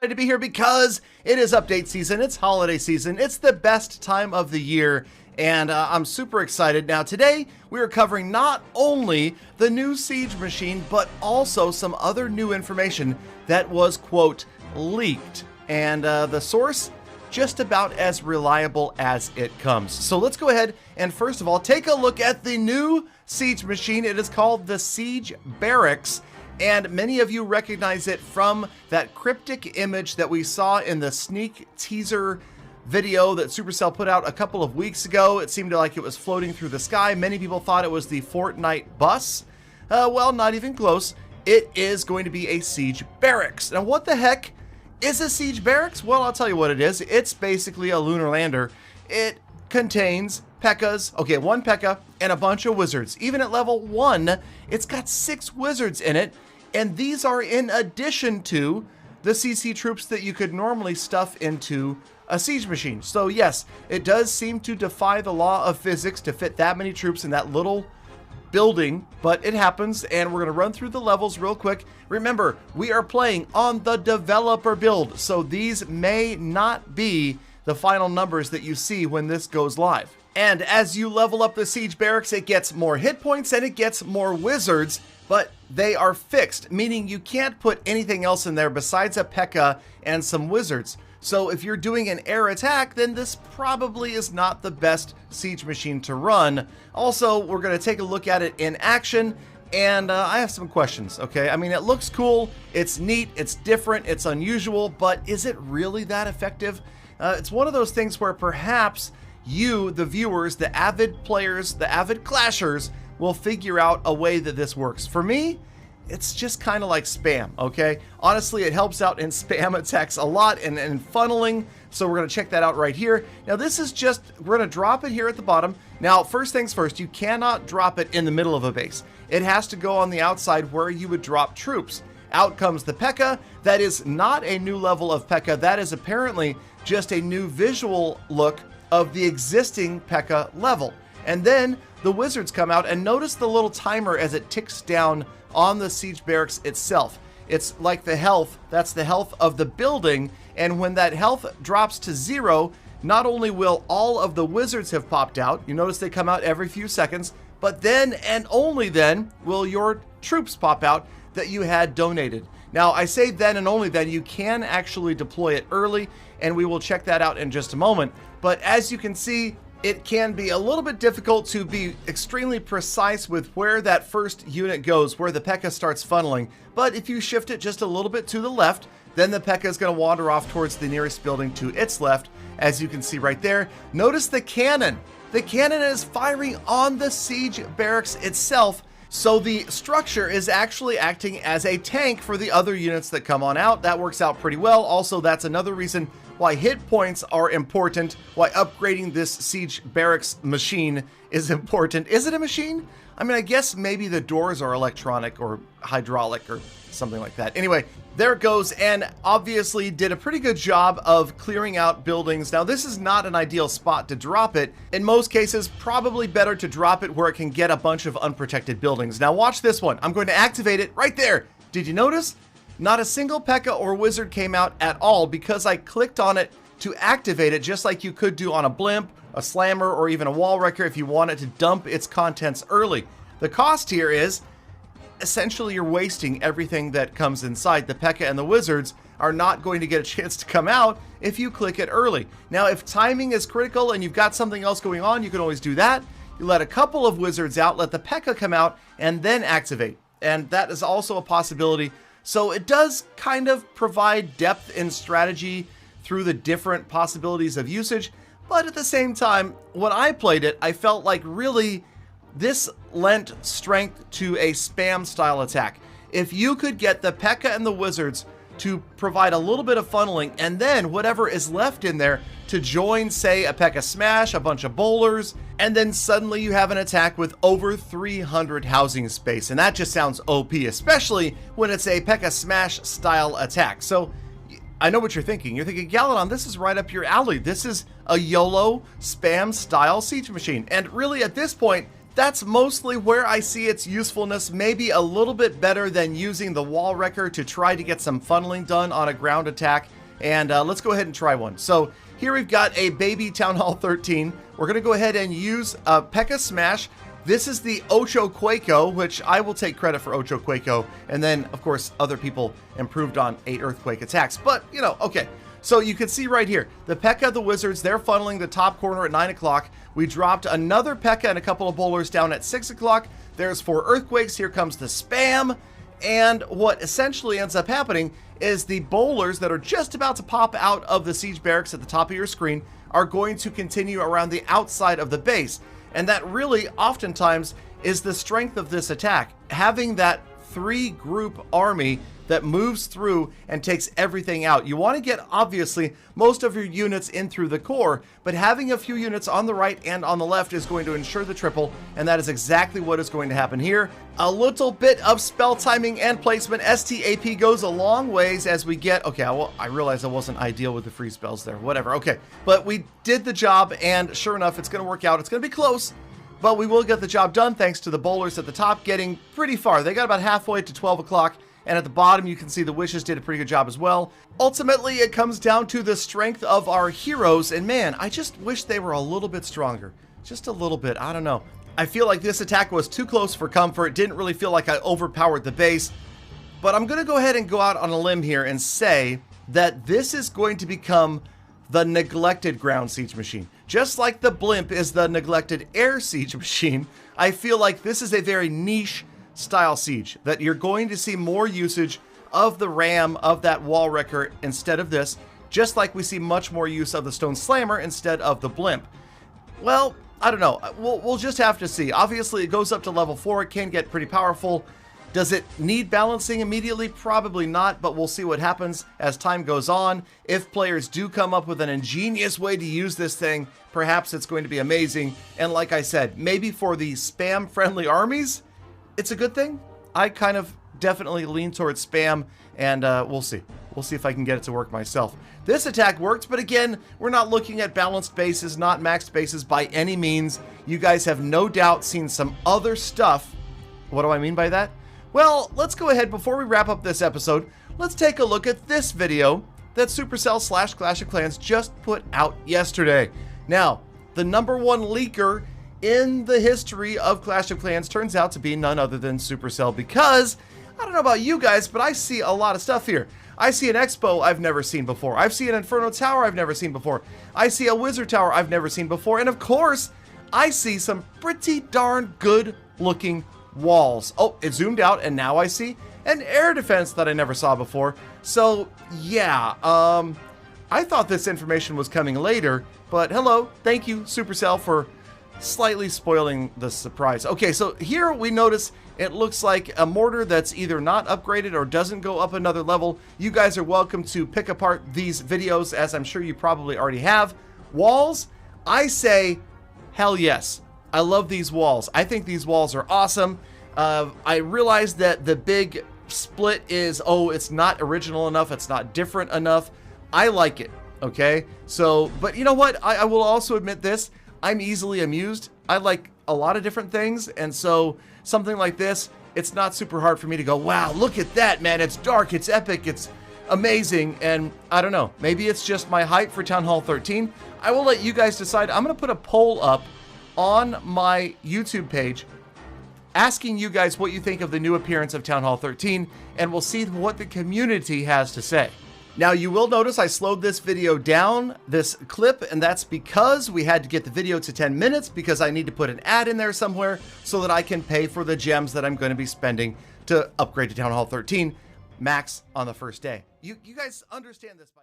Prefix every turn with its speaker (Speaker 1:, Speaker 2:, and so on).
Speaker 1: To be here because it is update season, it's holiday season, it's the best time of the year, and I'm super excited. Now today we are covering not only the new Siege machine, but also some other new information that was, quote, leaked. And the source, just about as reliable as it comes. So let's go ahead and first of all take a look at the new Siege machine. It is called the Siege Barracks. And many of you recognize it from that cryptic image that we saw in the sneak teaser video that Supercell put out a couple of weeks ago. It seemed like it was floating through the sky. Many people thought it was the Fortnite bus. Well, not even close. It is going to be a Siege Barracks. Now, what the heck is a Siege Barracks? Well, I'll tell you what it is. It's basically a lunar lander. It contains P.E.K.K.A.s, okay, one P.E.K.K.A. and a bunch of wizards. Even at level 1, it's got 6 wizards in it. And these are in addition to the CC troops that you could normally stuff into a siege machine. So yes, it does seem to defy the law of physics to fit that many troops in that little building, but it happens, and we're going to run through the levels real quick. Remember, we are playing on the developer build, so these may not be the final numbers that you see when this goes live. And as you level up the Siege Barracks, it gets more hit points and it gets more wizards, but they are fixed, meaning you can't put anything else in there besides a P.E.K.K.A. and some wizards. So if you're doing an air attack, then this probably is not the best siege machine to run. Also, we're going to take a look at it in action, and I have some questions, okay? I mean, it looks cool, it's neat, it's different, it's unusual, but is it really that effective? It's one of those things where perhaps you, the viewers, the avid players, the avid clashers, will figure out a way that this works. For me, it's just kind of like spam, okay? Honestly, it helps out in spam attacks a lot and funneling, so we're going to check that out right here. Now, this is just, we're going to drop it here at the bottom. Now, first things first, you cannot drop it in the middle of a base. It has to go on the outside where you would drop troops. Out comes the P.E.K.K.A. That is not a new level of P.E.K.K.A. That is apparently just a new visual look of the existing P.E.K.K.A. level. And then the wizards come out, and notice the little timer as it ticks down on the Siege Barracks itself. It's like the health, that's the health of the building, and when that health drops to 0, not only will all of the wizards have popped out, you notice they come out every few seconds, but then and only then will your troops pop out that you had donated. Now, I say then and only then, you can actually deploy it early, and we will check that out in just a moment. But as you can see, it can be a little bit difficult to be extremely precise with where that first unit goes, where the P.E.K.K.A. starts funneling. But if you shift it just a little bit to the left, then the P.E.K.K.A. is going to wander off towards the nearest building to its left, as you can see right there. Notice the cannon. The cannon is firing on the Siege Barracks itself, so the structure is actually acting as a tank for the other units that come on out. That works out pretty well. Also, that's another reason why hit points are important, why upgrading this Siege Barracks machine is important. Is it a machine? I mean, I guess maybe the doors are electronic or hydraulic or something like that. Anyway, there it goes, and obviously did a pretty good job of clearing out buildings. Now, this is not an ideal spot to drop it. In most cases, probably better to drop it where it can get a bunch of unprotected buildings. Now, watch this one. I'm going to activate it right there. Did you notice? Not a single P.E.K.K.A. or wizard came out at all because I clicked on it to activate it, just like you could do on a blimp, a slammer, or even a wall wrecker if you wanted to dump its contents early. The cost here is essentially you're wasting everything that comes inside. The P.E.K.K.A. and the wizards are not going to get a chance to come out if you click it early. Now, if timing is critical and you've got something else going on, you can always do that. You let a couple of wizards out, let the P.E.K.K.A. come out, and then activate. And that is also a possibility. So it does kind of provide depth in strategy through the different possibilities of usage, but at the same time, when I played it, I felt like really this lent strength to a spam style attack. If you could get the P.E.K.K.A. and the wizards to provide a little bit of funneling, and then whatever is left in there to join, say, a P.E.K.K.A. smash, a bunch of bowlers, and then suddenly you have an attack with over 300 housing space. And that just sounds OP, especially when it's a P.E.K.K.A. smash style attack. So I know what you're thinking. You're thinking, Galadon, this is right up your alley. This is a YOLO spam style siege machine. And really at this point, That's mostly where I see its usefulness, maybe a little bit better than using the wall wrecker to try to get some funneling done on a ground attack. And let's go ahead and try one. So here we've got a baby Town Hall 13. We're going to go ahead and use a P.E.K.K.A. Smash. This is the Ocho Quaco, which I will take credit for Ocho Quaco. And then, of course, other people improved on 8 Earthquake attacks. But, you know, okay. So you can see right here, the P.E.K.K.A. the Wizards, they're funneling the top corner at 9 o'clock. We dropped another P.E.K.K.A. and a couple of bowlers down at 6 o'clock. There's 4 Earthquakes. Here comes the spam. And what essentially ends up happening is the bowlers that are just about to pop out of the siege barracks at the top of your screen are going to continue around the outside of the base. And that really oftentimes is the strength of this attack. Having that 3-group army that moves through and takes everything out. You want to get, obviously, most of your units in through the core, but having a few units on the right and on the left is going to ensure the triple, and that is exactly what is going to happen here. A little bit of spell timing and placement. STAP goes a long ways as we get... Okay, well, I realize I wasn't ideal with the free spells there. Whatever, okay. But we did the job, and sure enough, it's going to work out. It's going to be close, but we will get the job done thanks to the bowlers at the top getting pretty far. They got about halfway to 12 o'clock. And at the bottom, you can see the Wishes did a pretty good job as well. Ultimately, it comes down to the strength of our heroes. And man, I just wish they were a little bit stronger. Just a little bit. I don't know. I feel like this attack was too close for comfort. Didn't really feel like I overpowered the base. But I'm going to go ahead and go out on a limb here and say that this is going to become the neglected ground siege machine. Just like the blimp is the neglected air siege machine, I feel like this is a very niche style siege, that you're going to see more usage of the ram of that wall wrecker instead of this, just like we see much more use of the stone slammer instead of the blimp. Well, I don't know. We'll just have to see. Obviously, it goes up to level 4. It can get pretty powerful. Does it need balancing immediately? Probably not, but we'll see what happens as time goes on. If players do come up with an ingenious way to use this thing, perhaps it's going to be amazing. And like I said, maybe for the spam-friendly armies, it's a good thing. I kind of definitely lean towards spam, and we'll see. We'll see if I can get it to work myself. This attack worked, but again, we're not looking at balanced bases, not maxed bases by any means. You guys have no doubt seen some other stuff. What do I mean by that? Well, let's go ahead, before we wrap up this episode, let's take a look at this video that Supercell / Clash of Clans just put out yesterday. Now, the #1 leaker in the history of Clash of Clans turns out to be none other than Supercell, because I don't know about you guys, but I see a lot of stuff here. I see an Expo I've never seen before. I see an Inferno Tower I've never seen before. I see a Wizard Tower I've never seen before. And of course, I see some pretty darn good looking walls. Oh, it zoomed out and now I see an air defense that I never saw before. So yeah, I thought this information was coming later, but hello, thank you Supercell for slightly spoiling the surprise. Okay, so here we notice it looks like a mortar that's either not upgraded or doesn't go up another level. You guys are welcome to pick apart these videos, as I'm sure you probably already have. Walls, I say hell yes. I love these walls. I think these walls are awesome. I realize that the big split is, oh, it's not original enough, it's not different enough. I like it, okay? So, but you know what? I will also admit this. I'm easily amused. I like a lot of different things, and so something like this, it's not super hard for me to go, wow, look at that, man. It's dark, it's epic, it's amazing, and I don't know. Maybe it's just my hype for Town Hall 13. I will let you guys decide. I'm going to put a poll up on my YouTube page asking you guys what you think of the new appearance of Town Hall 13, and we'll see what the community has to say. Now, you will notice I slowed this video down, this clip, and that's because we had to get the video to 10 minutes because I need to put an ad in there somewhere so that I can pay for the gems that I'm going to be spending to upgrade to Town Hall 13 max on the first day. You guys understand this by now.